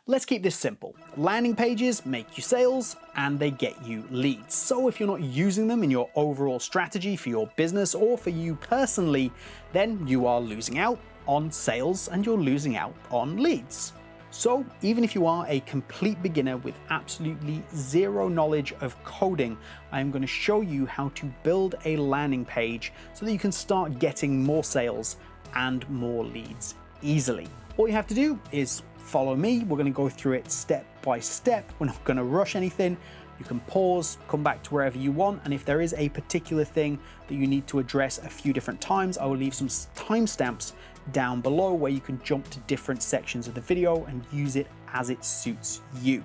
Let's keep this simple. Landing pages make you sales and they get you leads. So if you're not using them in your overall strategy for your business or for you personally, then you are losing out on sales and you're losing out on leads. So even if you are a complete beginner with absolutely zero knowledge of coding, I'm going to show you how to build a landing page so that you can start getting more sales and more leads easily. All you have to do is follow me. We're going to go through it step by step. We're not going to rush anything. You can pause, come back to wherever you want, and if there is a particular thing that you need to address a few different times, I will leave some timestamps down below where you can jump to different sections of the video and use it as it suits you.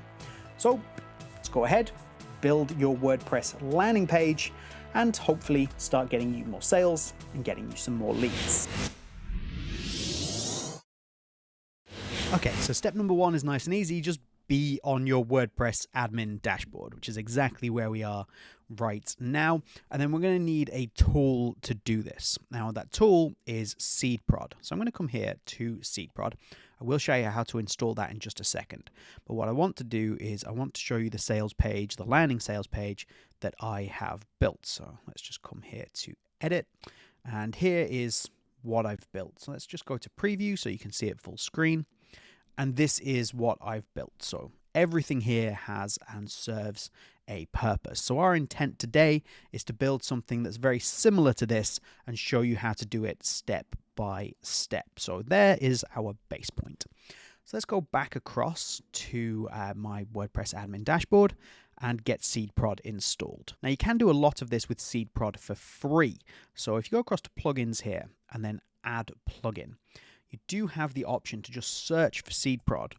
So let's go ahead, build your WordPress landing page, and hopefully start getting you more sales and getting you some more leads. Okay, so step number one is nice and easy. Just be on your WordPress admin dashboard, which is exactly where we are right now. And then we're going to need a tool to do this. Now that tool is SeedProd. So I'm going to come here to SeedProd. I will show you how to install that in just a second. But what I want to do is I want to show you the sales page, the landing sales page that I have built. So let's just come here to edit. And here is what I've built. So let's just go to preview so you can see it full screen. And this is what I've built. So everything here has and serves a purpose. So our intent today is to build something that's very similar to this and show you how to do it step by step. So there is our base point. So let's go back across to my WordPress admin dashboard and get SeedProd installed. Now you can do a lot of this with SeedProd for free. So if you go across to plugins here and then add plugin, you do have the option to just search for SeedProd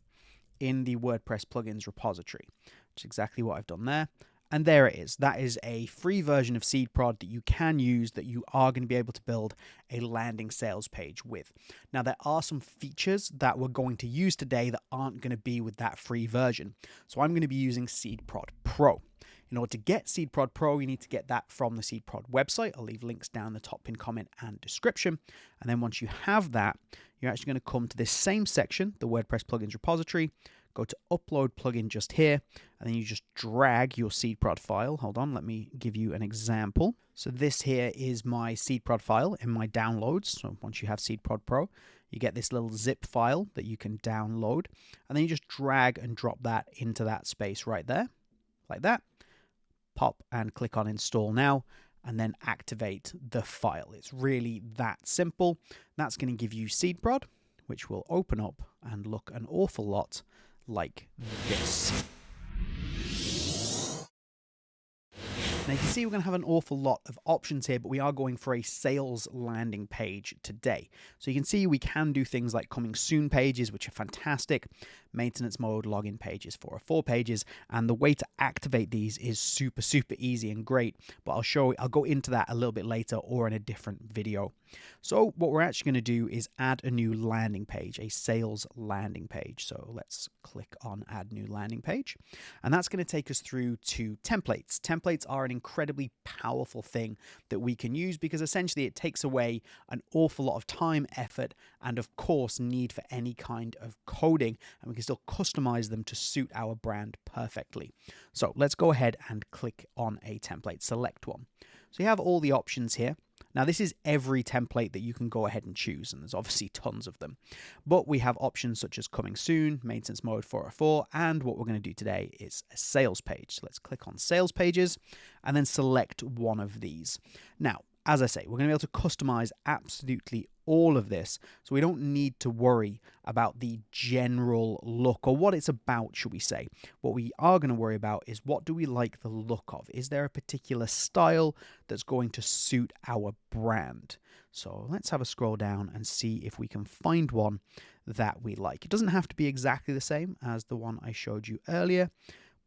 in the WordPress plugins repository, which is exactly what I've done there. And there it is. That is a free version of SeedProd that you can use that you are going to be able to build a landing sales page with. Now, there are some features that we're going to use today that aren't going to be with that free version. So I'm going to be using SeedProd Pro. In order to get SeedProd Pro, you need to get that from the SeedProd website. I'll leave links down the top pinned comment and description. And then once you have that, you're actually going to come to this same section, the WordPress plugins repository, go to upload plugin just here, and then you just drag your SeedProd file. Hold on, let me give you an example. So this here is my SeedProd file in my downloads. So once you have SeedProd Pro, you get this little zip file that you can download, and then you just drag and drop that into that space right there, like that. Pop and click on install now, and then activate the file. It's really that simple. That's going to give you SeedProd, which will open up and look an awful lot like this. Now you can see we're going to have an awful lot of options here, but we are going for a sales landing page today. So you can see we can do things like coming soon pages, which are fantastic, maintenance mode, login pages, 404 pages, and the way to activate these is super easy and great, but I'll go into that a little bit later or in a different video. So what we're actually going to do is add a new landing page, a sales landing page. So let's click on add new landing page, and that's going to take us through to templates. Templates are an incredibly powerful thing that we can use because essentially it takes away an awful lot of time, effort, and of course need for any kind of coding, and we can still customize them to suit our brand perfectly. So let's go ahead and click on a template, select one. So you have all the options here. Now this is every template that you can go ahead and choose, and there's obviously tons of them. But we have options such as coming soon, maintenance mode 404, and what we're going to do today is a sales page. So let's click on sales pages and then select one of these. Now, as I say, we're going to be able to customize absolutely all of this, so we don't need to worry about the general look or what it's about, should we say. What we are going to worry about is what do we like the look of? Is there a particular style that's going to suit our brand? So let's have a scroll down and see if we can find one that we like. It doesn't have to be exactly the same as the one I showed you earlier,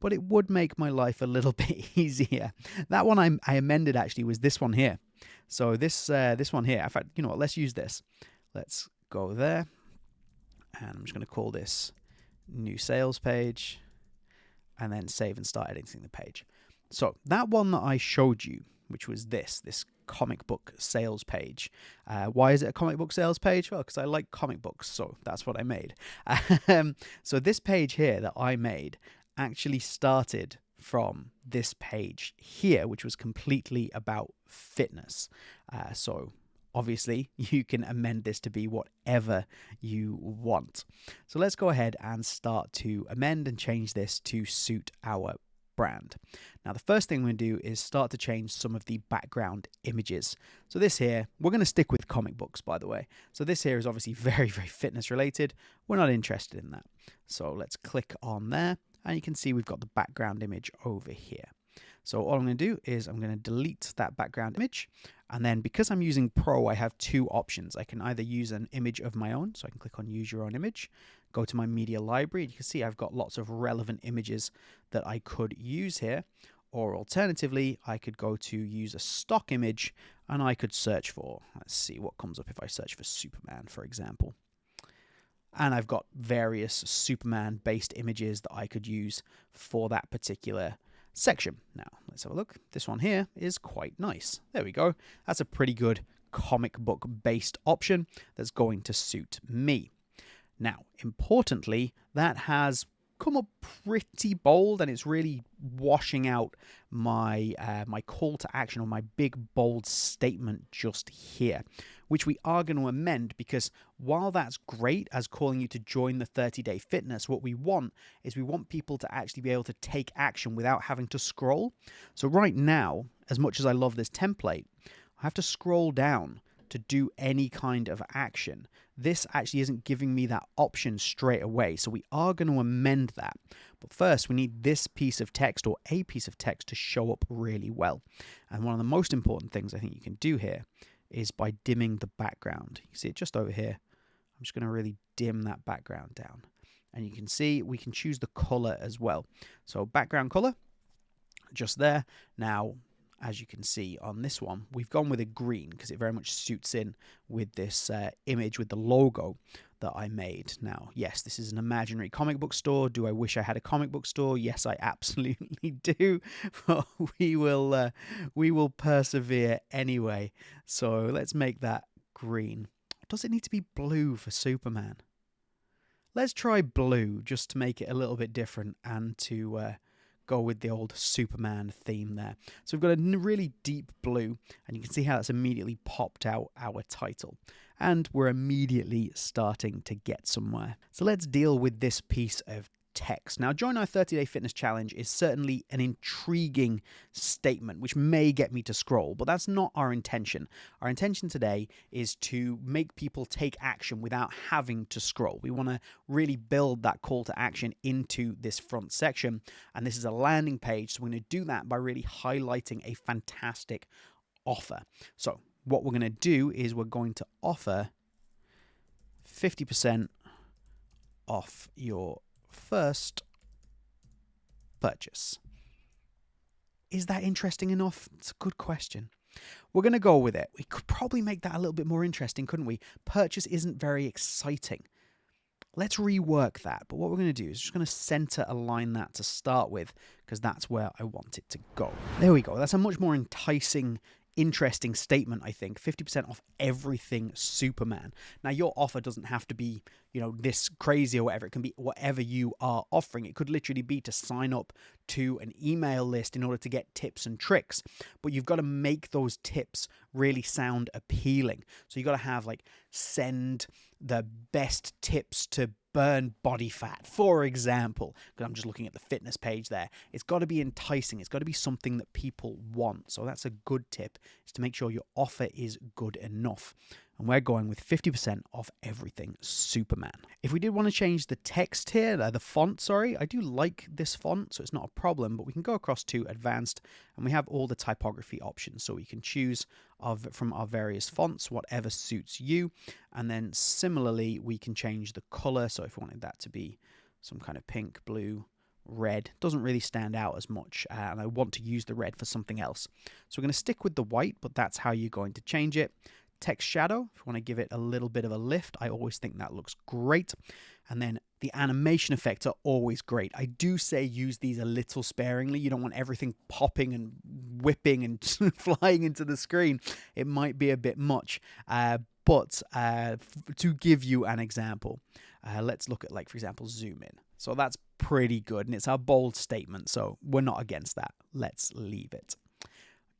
but it would make my life a little bit easier. That one I amended actually was this one here. So this one here, in fact, you know what, let's use this. Let's go there, and I'm just going to call this new sales page, and then save and start editing the page. So that one that I showed you which was this comic book sales page. Why is it a comic book sales page? Well, because I like comic books, so that's what I made. So this page here that I made actually started from this page here, which was completely about fitness. So obviously you can amend this to be whatever you want. So let's go ahead and start to amend and change this to suit our brand. Now the first thing we're going to do is start to change some of the background images. So this here, we're going to stick with comic books, by the way. So this here is obviously very, very fitness related. We're not interested in that. So let's click on there, and you can see we've got the background image over here. So all I'm going to do is I'm going to delete that background image. And then because I'm using Pro, I have two options. I can either use an image of my own, so I can click on use your own image, go to my media library, and you can see I've got lots of relevant images that I could use here. Or alternatively, I could go to use a stock image and I could search for, let's see what comes up if I search for Superman, for example. And I've got various Superman based images that I could use for that particular section. Now, let's have a look. This one here is quite nice. There we go. That's a pretty good comic book based option that's going to suit me. Now, importantly, that has come up pretty bold, and it's really washing out my my call to action, or my big bold statement just here, which we are going to amend, because while that's great as calling you to join the 30-day fitness, what we want is we want people to actually be able to take action without having to scroll. So right now, as much as I love this template, I have to scroll down to do any kind of action. This actually isn't giving me that option straight away, so we are going to amend that. But first, we need this piece of text, or a piece of text, to show up really well. And one of the most important things I think you can do here is by dimming the background. You see it just over here. I'm just going to really dim that background down. And you can see we can choose the color as well. So background color, just there. Now, as you can see on this one, we've gone with a green because it very much suits in with this image with the logo that I made. Now, yes, this is an imaginary comic book store. Do I wish I had a comic book store? Yes, I absolutely do. But we will persevere anyway. So let's make that green. Does it need to be blue for Superman? Let's try blue just to make it a little bit different and to go with the old Superman theme there. So we've got a really deep blue, and you can see how that's immediately popped out our title. And we're immediately starting to get somewhere. So let's deal with this piece of text. Now, join our 30-day fitness challenge is certainly an intriguing statement, which may get me to scroll, but that's not our intention. Our intention today is to make people take action without having to scroll. We want to really build that call to action into this front section, and this is a landing page, so we're going to do that by really highlighting a fantastic offer. So what we're going to do is we're going to offer 50% off your first purchase. Is that interesting enough? It's a good question. We're going to go with it. We could probably make that a little bit more interesting, couldn't we? Purchase isn't very exciting. Let's rework that. But what we're going to do is just going to center align that to start with, because that's where I want it to go. There we go. That's a much more enticing, interesting statement, I think. 50% off everything Superman. Now, your offer doesn't have to be, this crazy or whatever. It can be whatever you are offering. It could literally be to sign up to an email list in order to get tips and tricks. But you've got to make those tips really sound appealing. So you've got to have send the best tips to burn body fat, for example, because I'm just looking at the fitness page there. It's got to be enticing. It's got to be something that people want. So that's a good tip, is to make sure your offer is good enough. And we're going with 50% off everything Superman. If we did want to change the text here, the font, sorry, I do like this font, so it's not a problem, but we can go across to advanced, and we have all the typography options. So we can choose from our various fonts, whatever suits you. And then similarly, we can change the color. So if we wanted that to be some kind of pink, blue, red, doesn't really stand out as much, and I want to use the red for something else. So we're going to stick with the white, but that's how you're going to change it. Text shadow, if you want to give it a little bit of a lift, I always think that looks great. And then The animation effects are always great. I do say use these a little sparingly. You don't want everything popping and whipping and flying into the screen. It might be a bit much. But to give you an example, let's look at, like, for example, zoom in. So that's pretty good, and it's our bold statement, so we're not against that. Let's leave it.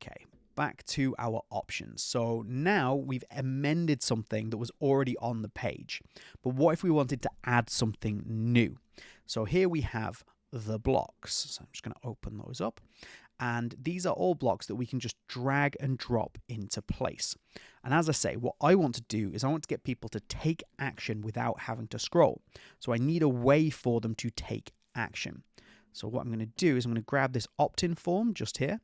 Okay, back to our options. So now we've amended something that was already on the page. But what if we wanted to add something new? So here we have the blocks. So I'm just going to open those up. And these are all blocks that we can just drag and drop into place. And as I say, what I want to do is I want to get people to take action without having to scroll. So I need a way for them to take action. So what I'm going to do is I'm going to grab this opt-in form just here.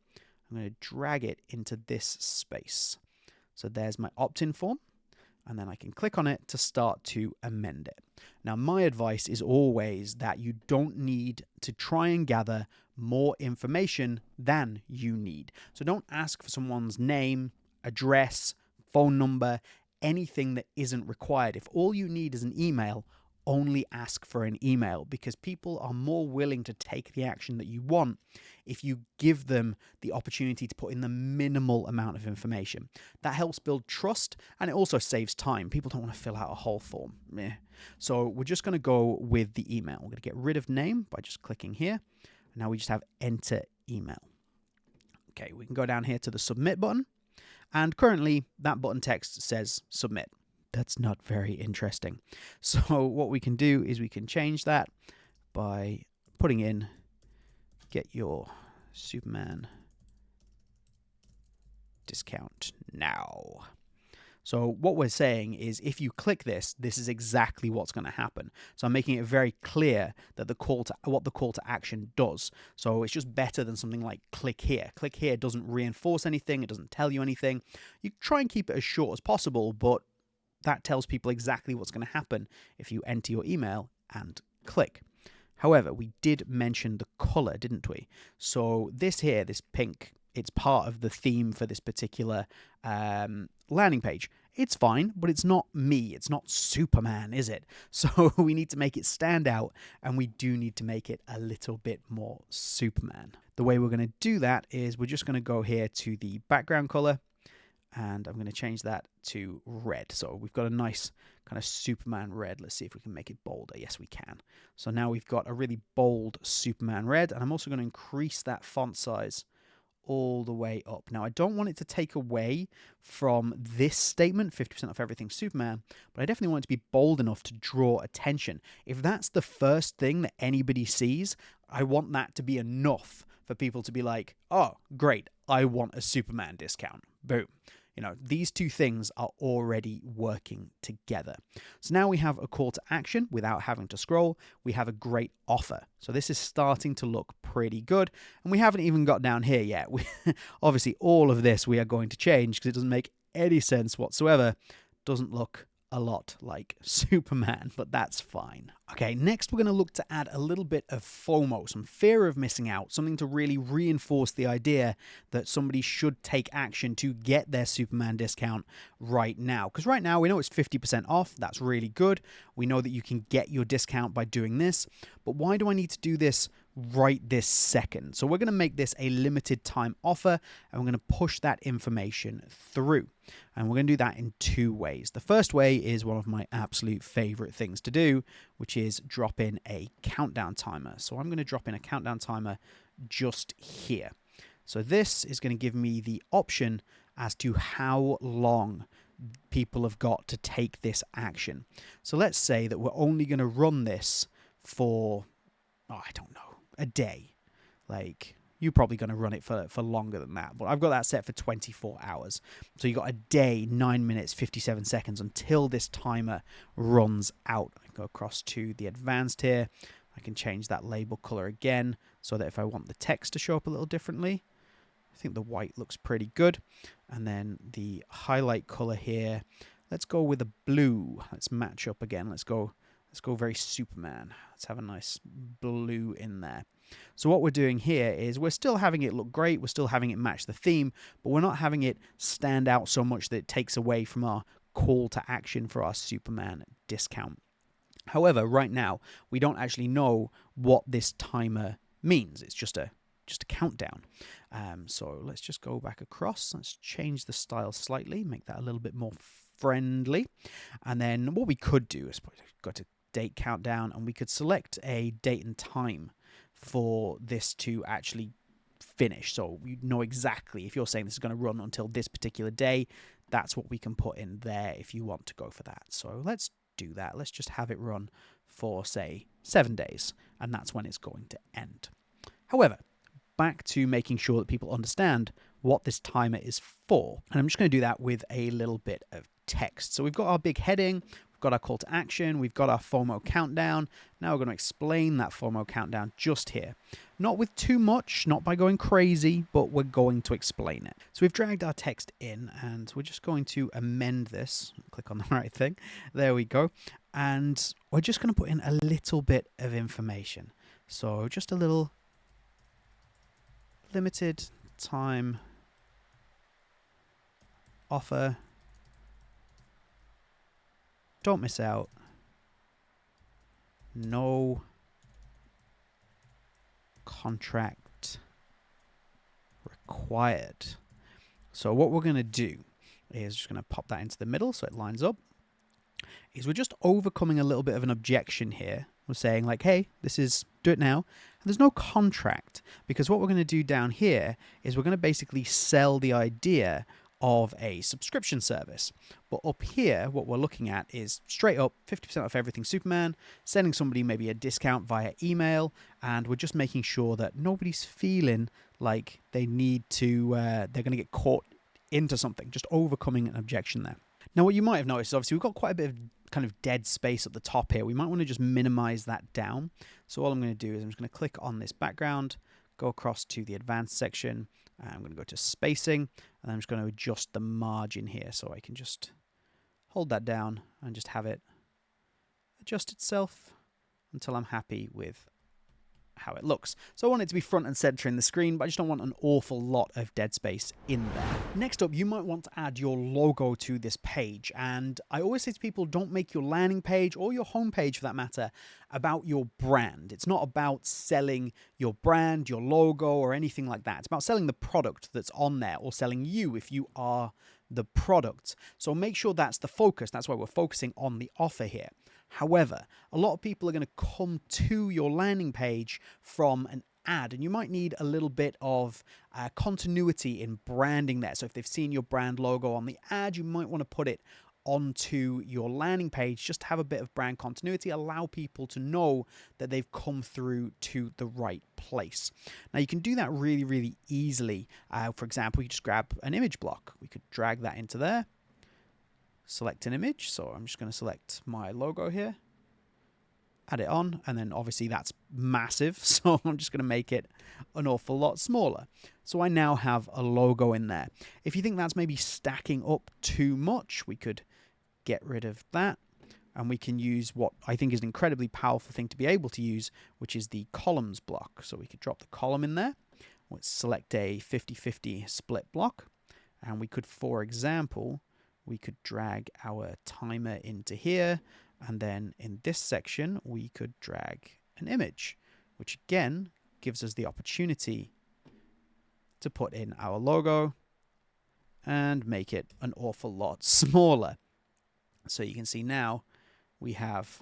I'm going to drag it into this space. So there's my opt-in form. And then I can click on it to start to amend it. Now, my advice is always that you don't need to try and gather more information than you need. So don't ask for someone's name, address, phone number, anything that isn't required. If all you need is an email, only ask for an email, because people are more willing to take the action that you want if you give them the opportunity to put in the minimal amount of information. That helps build trust, and it also saves time. People don't want to fill out a whole form. So we're just going to go with the email. We're going to get rid of name by just clicking here. Now we just have enter email. Okay, we can go down here to the submit button, and currently that button text says submit. That's not very interesting. So what we can do is we can change that by putting in get your Superman discount now. So what we're saying is if you click this, this is exactly what's going to happen. So I'm making it very clear that what the call to action does. So it's just better than something like click here. Click here doesn't reinforce anything. It doesn't tell you anything. You try and keep it as short as possible, but that tells people exactly what's going to happen if you enter your email and click. However, we did mention the color, didn't we? So this here, this pink, it's part of the theme for this particular landing page. It's fine, but it's not me. It's not Superman, is it? So we need to make it stand out, and we do need to make it a little bit more Superman. The way we're going to do that is we're just going to go here to the background color, and I'm going to change that to red. So we've got a nice kind of Superman red. Let's see if we can make it bolder. Yes, we can. So now we've got a really bold Superman red, and I'm also going to increase that font size all the way up. Now, I don't want it to take away from this statement, 50% off everything Superman, but I definitely want it to be bold enough to draw attention. If that's the first thing that anybody sees, I want that to be enough for people to be like, oh, great, I want a Superman discount. Boom. You know, these two things are already working together. So now we have a call to action without having to scroll. We have a great offer. So this is starting to look pretty good. And we haven't even got down here yet. Obviously, all of this we are going to change because it doesn't make any sense whatsoever. Doesn't look a lot like Superman, but that's fine. Okay, next we're going to look to add a little bit of FOMO, some fear of missing out, something to really reinforce the idea that somebody should take action to get their Superman discount right now. Because right now we know it's 50% off. That's really good. We know that you can get your discount by doing this, but why do I need to do this right this second? So we're going to make this a limited time offer, and we're going to push that information through. And we're going to do that in two ways. The first way is one of my absolute favorite things to do, which is drop in a countdown timer. So I'm going to drop in a countdown timer just here. So this is going to give me the option as to how long people have got to take this action. So let's say that we're only going to run this for, I don't know, a day. Like, you're probably going to run it for longer than that. But I've got that set for 24 hours. So you've got a day, 9 minutes, 57 seconds until this timer runs out. I go across to the advanced here. I can change that label color again so that if I want the text to show up a little differently, I think the white looks pretty good. And then the highlight color here, let's go with a blue. Let's match up again. Let's go very Superman. Let's have a nice blue in there. So what we're doing here is we're still having it look great. We're still having it match the theme, but we're not having it stand out so much that it takes away from our call to action for our Superman discount. However, right now, we don't actually know what this timer means. It's just a countdown. So let's just go back across. Let's change the style slightly, make that a little bit more friendly. And then what we could do is go to date countdown, and we could select a date and time for this to actually finish. So you know exactly, if you're saying this is going to run until this particular day, that's what we can put in there if you want to go for that. So let's do that. Let's just have it run for, say, 7 days, and that's when it's going to end. However, back to making sure that people understand what this timer is for. And I'm just going to do that with a little bit of text. So we've got our big heading, we've got our call to action, we've got our FOMO countdown. Now we're going to explain that FOMO countdown just here. Not with too much, not by going crazy, but we're going to explain it. So we've dragged our text in, and we're just going to amend this. Click on the right thing. There we go. And we're just going to put in a little bit of information. So just a little limited time offer. Don't miss out. No contract required. So what we're going to do is just going to pop that into the middle so it lines up. Is we're just overcoming a little bit of an objection here. We're saying like, hey, this is, do it now. And there's no contract, because what we're going to do down here is we're going to basically sell the idea of a subscription service. But up here, what we're looking at is straight up 50% off everything Superman, sending somebody maybe a discount via email, and we're just making sure that nobody's feeling like they need to, they're going to get caught into something, just overcoming an objection there. Now, what you might have noticed is obviously we've got quite a bit of kind of dead space at the top here. We might want to just minimize that down. So all I'm going to do is I'm just going to click on this background, go across to the advanced section, and I'm going to go to spacing, and I'm just going to adjust the margin here so I can just hold that down and just have it adjust itself until I'm happy with how it looks. So I want it to be front and center in the screen, but I just don't want an awful lot of dead space in there. Next up, you might want to add your logo to this page. And I always say to people, don't make your landing page or your homepage for that matter about your brand. It's not about selling your brand, your logo, or anything like that. It's about selling the product that's on there, or selling you if you are the product. So make sure that's the focus. That's why we're focusing on the offer here. However, a lot of people are going to come to your landing page from an ad, and you might need a little bit of continuity in branding there. So if they've seen your brand logo on the ad, you might want to put it onto your landing page just to have a bit of brand continuity, allow people to know that they've come through to the right place. Now you can do that really, really easily. For example, you just grab an image block. We could drag that into there, select an image. So I'm just going to select my logo here, add it on, and then obviously that's massive, so I'm just going to make it an awful lot smaller. So I now have a logo in there. If you think that's maybe stacking up too much, we could get rid of that, and we can use what I think is an incredibly powerful thing to be able to use, which is the columns block. So we could drop the column in there. Let's select a 50-50 split block, and we could, for example, we could drag our timer into here, and then in this section, we could drag an image, which again gives us the opportunity to put in our logo and make it an awful lot smaller. So you can see now we have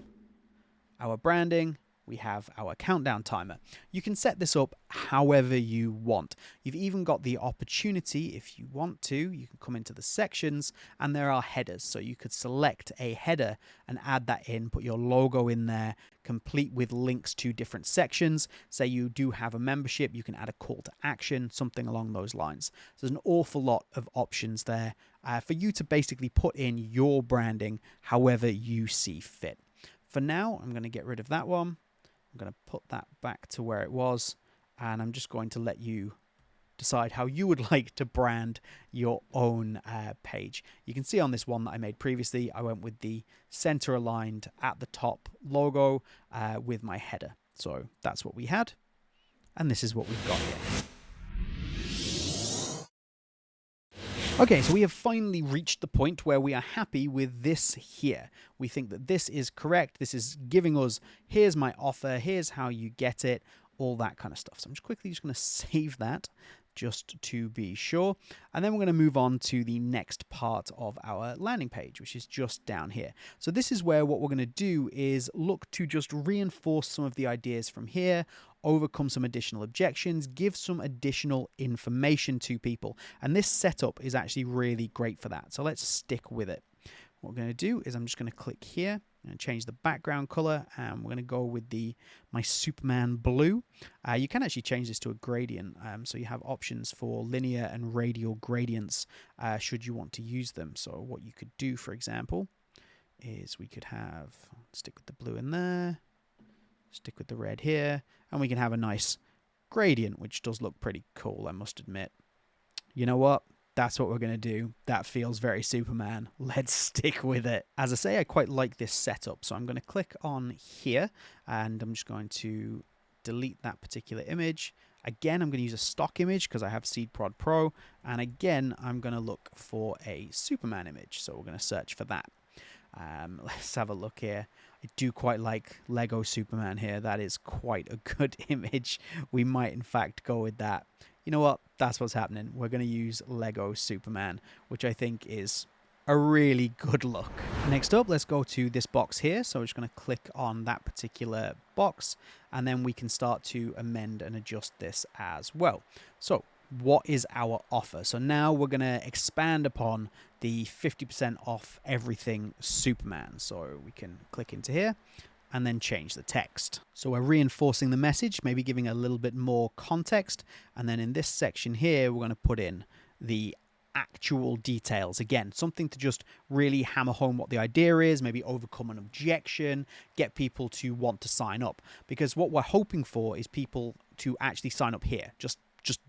our branding, we have our countdown timer. You can set this up however you want. You've even got the opportunity, if you want to, you can come into the sections, and there are headers. So you could select a header and add that in, put your logo in there, complete with links to different sections. Say you do have a membership, you can add a call to action, something along those lines. So there's an awful lot of options there for you to basically put in your branding however you see fit. For now, I'm going to get rid of that one. I'm going to put that back to where it was, and I'm just going to let you decide how you would like to brand your own page. You can see on this one that I made previously, I went with the center aligned at the top logo with my header. So that's what we had, and this is what we've got here. Okay, so we have finally reached the point where we are happy with this here. We think that this is correct. This is giving us, here's my offer, here's how you get it, all that kind of stuff. So I'm just quickly going to save that just to be sure. And then we're going to move on to the next part of our landing page, which is just down here. So this is where what we're going to do is look to just reinforce some of the ideas from here, overcome some additional objections, give some additional information to people. And this setup is actually really great for that. So let's stick with it. What we're going to do is I'm just going to click here and change the background color, and we're going to go with my Superman blue. You can actually change this to a gradient, so you have options for linear and radial gradients should you want to use them. So what you could do, for example, is we could stick with the blue in there, stick with the red here, and we can have a nice gradient, which does look pretty cool, I must admit. You know what? That's what we're going to do. That feels very Superman. Let's stick with it. As I say, I quite like this setup. So I'm going to click on here, and I'm just going to delete that particular image. Again, I'm going to use a stock image because I have SeedProd Pro. And again, I'm going to look for a Superman image. So we're going to search for that. Let's have a look here. I do quite like Lego Superman here. That is quite a good image. We might, in fact, go with that. You know what? That's what's happening. We're going to use Lego Superman, which I think is a really good look. Next up, let's go to this box here. So we're just going to click on that particular box, and then we can start to amend and adjust this as well. So what is our offer? So now we're going to expand upon the 50% off everything Superman. So we can click into here and then change the text. So we're reinforcing the message, maybe giving a little bit more context. And then in this section here, we're going to put in the actual details. Again, something to just really hammer home what the idea is, maybe overcome an objection, get people to want to sign up. Because what we're hoping for is people to actually sign up here. Just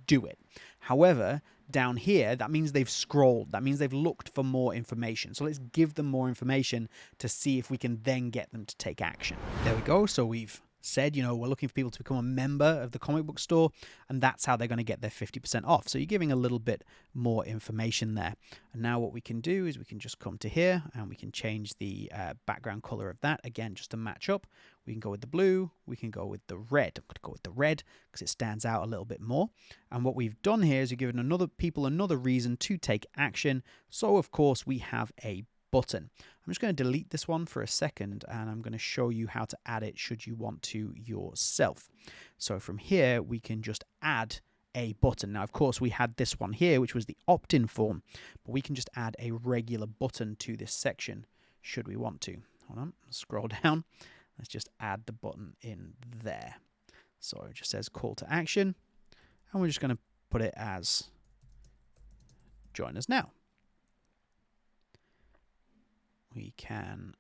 do it. However, down here, that means they've scrolled. That means they've looked for more information. So let's give them more information to see if we can then get them to take action. There we go. So we've said, you know, we're looking for people to become a member of the comic book store, and that's how they're going to get their 50% off. So you're giving a little bit more information there. And now what we can do is we can just come to here and we can change the background color of that again, just to match up. We can go with the blue, we can go with the red. I'm going to go with the red because it stands out a little bit more. And what we've done here is we've given people another reason to take action. So of course we have a button. I'm just going to delete this one for a second, and I'm going to show you how to add it should you want to yourself. So from here, we can just add a button. Now, of course, we had this one here, which was the opt-in form, but we can just add a regular button to this section should we want to. Hold on, scroll down. Let's just add the button in there. So it just says call to action, and we're just going to put it as join us now. We can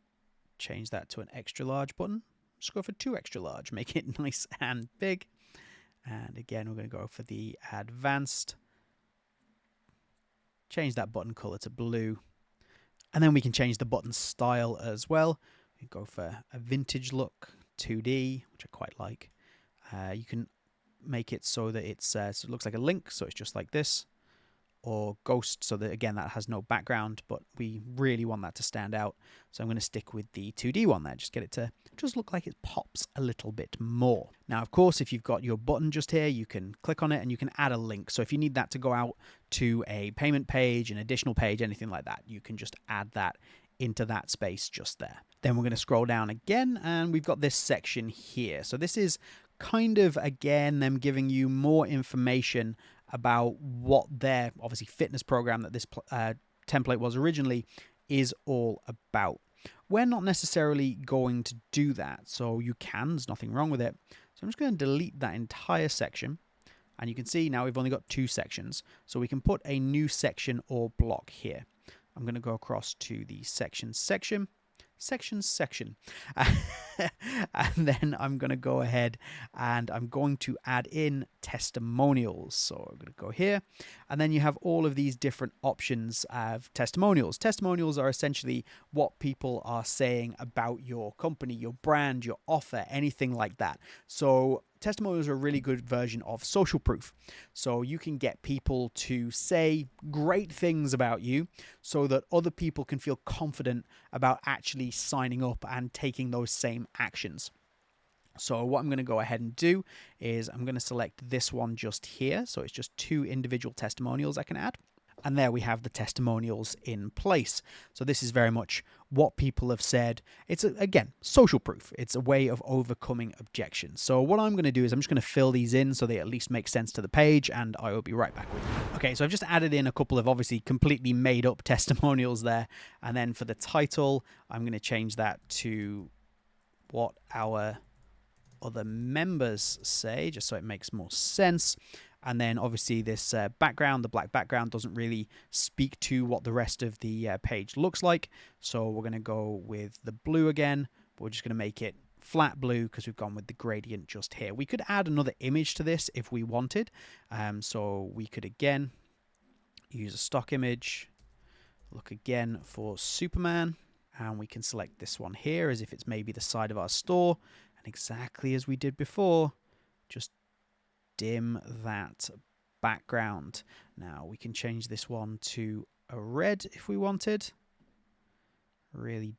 change that to an extra large button. Just go for 2 extra large, make it nice and big. And again, we're going to go for the advanced. Change that button color to blue. And then we can change the button style as well. We go for a vintage look, 2D, which I quite like. You can make it so that so it looks like a link, so it's just like this. Or ghost, so that again that has no background, but we really want that to stand out. So I'm going to stick with the 2D one there, just get it to just look like it pops a little bit more. Now, of course, if you've got your button just here, you can click on it and you can add a link. So if you need that to go out to a payment page, an additional page, anything like that, you can just add that into that space just there. Then we're going to scroll down again, and we've got this section here. So this is kind of, again, them giving you more information about what their, obviously, fitness program that this template was originally is all about. We're not necessarily going to do that, so you can, there's nothing wrong with it. So I'm just going to delete that entire section, and you can see now we've only got 2 sections, so we can put a new section or block here. I'm going to go across to the section. And then I'm going to go ahead and I'm going to add in testimonials. So I'm going to go here, and then you have all of these different options of testimonials. Testimonials are essentially what people are saying about your company, your brand, your offer, anything like that. So testimonials are a really good version of social proof. So you can get people to say great things about you so that other people can feel confident about actually signing up and taking those same actions. So what I'm going to go ahead and do is I'm going to select this one just here. So it's just 2 individual testimonials I can add. And there we have the testimonials in place. So this is very much what people have said. It's, again, social proof. It's a way of overcoming objections. So what I'm going to do is I'm just going to fill these in so they at least make sense to the page, and I will be right back with you. Okay, so I've just added in a couple of obviously completely made up testimonials there. And then for the title, I'm going to change that to what our other members say, just so it makes more sense. And then obviously this background, the black background, doesn't really speak to what the rest of the page looks like. So we're going to go with the blue again, but we're just going to make it flat blue because we've gone with the gradient just here. We could add another image to this if we wanted. So we could again use a stock image, look again for Superman, and we can select this one here as if it's maybe the side of our store. And exactly as we did before, just dim that background. Now we can change this one to a red if we wanted. Really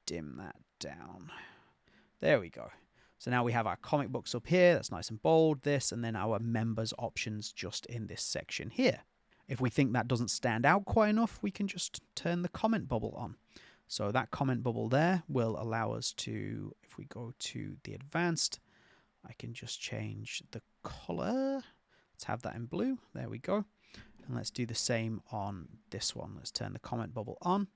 dim that down. There we go. So now we have our comic books up here. That's nice and bold, this, and then our members options just in this section here. If we think that doesn't stand out quite enough, we can just turn the comment bubble on. So that comment bubble there will allow us to, if we go to the advanced, I can just change the color. Let's have that in blue. There we go. And let's do the same on this one. Let's turn the comment bubble on,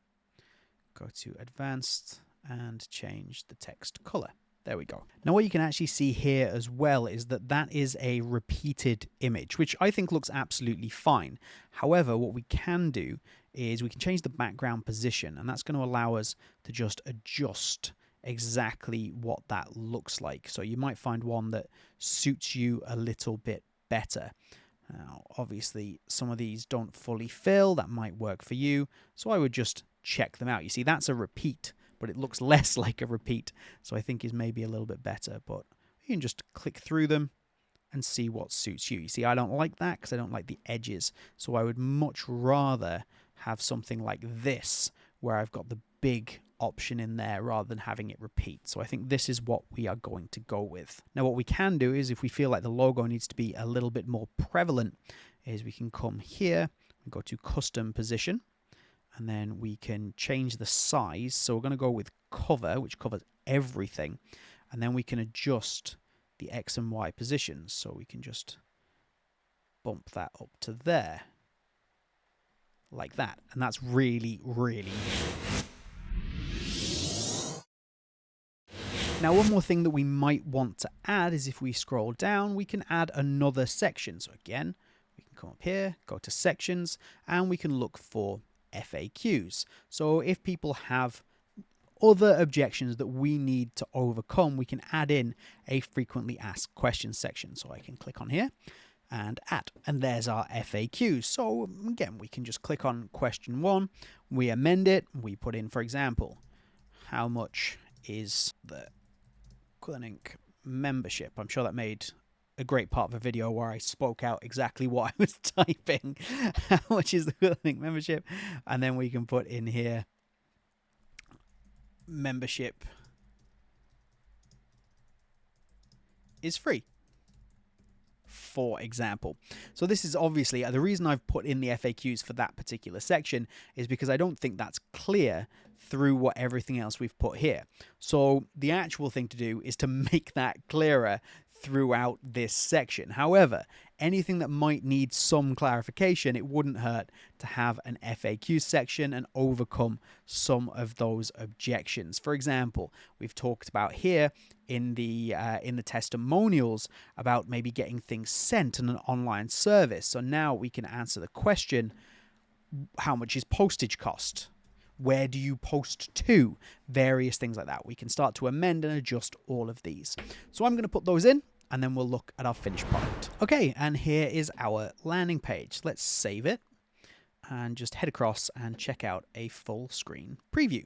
go to advanced, and change the text color. There we go. Now what you can actually see here as well is that that is a repeated image, which I think looks absolutely fine. However, what we can do is we can change the background position, and that's going to allow us to just adjust exactly what that looks like. So you might find one that suits you a little bit better. Now, obviously, some of these don't fully fill. That might work for you. So I would just check them out. You see, that's a repeat, but it looks less like a repeat. So I think is maybe a little bit better. But you can just click through them and see what suits you. You see, I don't like that because I don't like the edges. So I would much rather have something like this, where I've got the big option in there rather than having it repeat. So I think this is what we are going to go with. Now what we can do is, if we feel like the logo needs to be a little bit more prevalent, is we can come here and go to custom position, and then we can change the size. So we're going to go with cover, which covers everything, and then we can adjust the X and Y positions. So we can just bump that up to there like that, and that's really, really Now, one more thing that we might want to add is, if we scroll down, we can add another section. So again, we can come up here, go to sections, and we can look for FAQs. So if people have other objections that we need to overcome, we can add in a frequently asked questions section. So I can click on here and add, and there's our FAQs. So again, we can just click on question 1, we amend it, we put in, for example, how much is the Clinic membership? I'm sure that made a great part of a video where I spoke out exactly what I was typing. How much is the Clinic membership? And then we can put in here, membership is free, for example. So this is obviously the reason I've put in the FAQs for that particular section, is because I don't think that's clear through what everything else we've put here. So the actual thing to do is to make that clearer throughout this section. However, anything that might need some clarification, it wouldn't hurt to have an FAQ section and overcome some of those objections. For example, we've talked about here in the testimonials about maybe getting things sent in an online service. So now we can answer the question, how much is postage cost? Where do you post to? Various things like that. We can start to amend and adjust all of these. So I'm going to put those in, and then we'll look at our finished product. Okay, and here is our landing page. Let's save it and just head across and check out a full screen preview.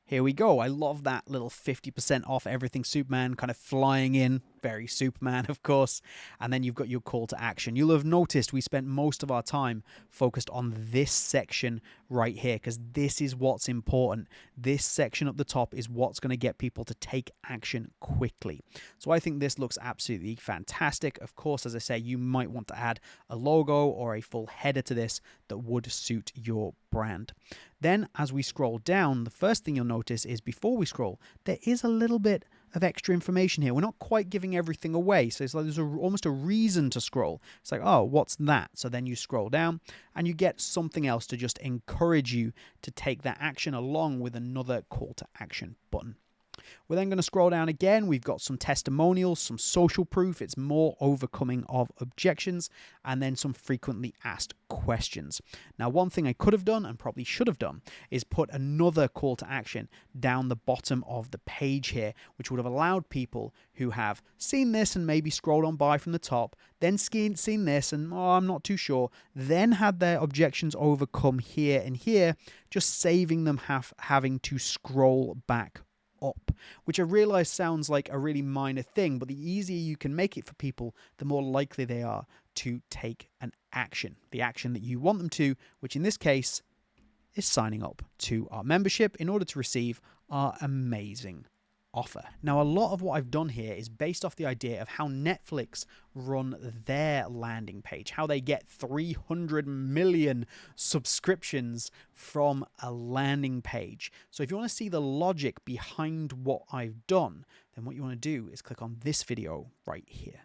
Here we go. I love that little 50% off everything Superman kind of flying in. Very Superman, of course. And then you've got your call to action. You'll have noticed we spent most of our time focused on this section right here because this is what's important. This section up the top is what's going to get people to take action quickly. So I think this looks absolutely fantastic. Of course, as I say, you might want to add a logo or a full header to this that would suit your brand. Then as we scroll down, the first thing you'll notice is before we scroll, there is a little bit of extra information here. We're not quite giving everything away. So it's like there's almost a reason to scroll. It's like, oh, what's that? So then you scroll down and you get something else to just encourage you to take that action along with another call to action button. We're then going to scroll down again. We've got some testimonials, some social proof. It's more overcoming of objections, and then some frequently asked questions. Now, one thing I could have done and probably should have done is put another call to action down the bottom of the page here, which would have allowed people who have seen this and maybe scrolled on by from the top, then seen this and, oh, I'm not too sure, then had their objections overcome here and here, just saving them having to scroll back up, which I realize sounds like a really minor thing, but the easier you can make it for people, the more likely they are to take an action, the action that you want them to, which in this case is signing up to our membership in order to receive our amazing offer. Now, a lot of what I've done here is based off the idea of how Netflix run their landing page, how they get 300 million subscriptions from a landing page. So if you want to see the logic behind what I've done, then what you want to do is click on this video right here.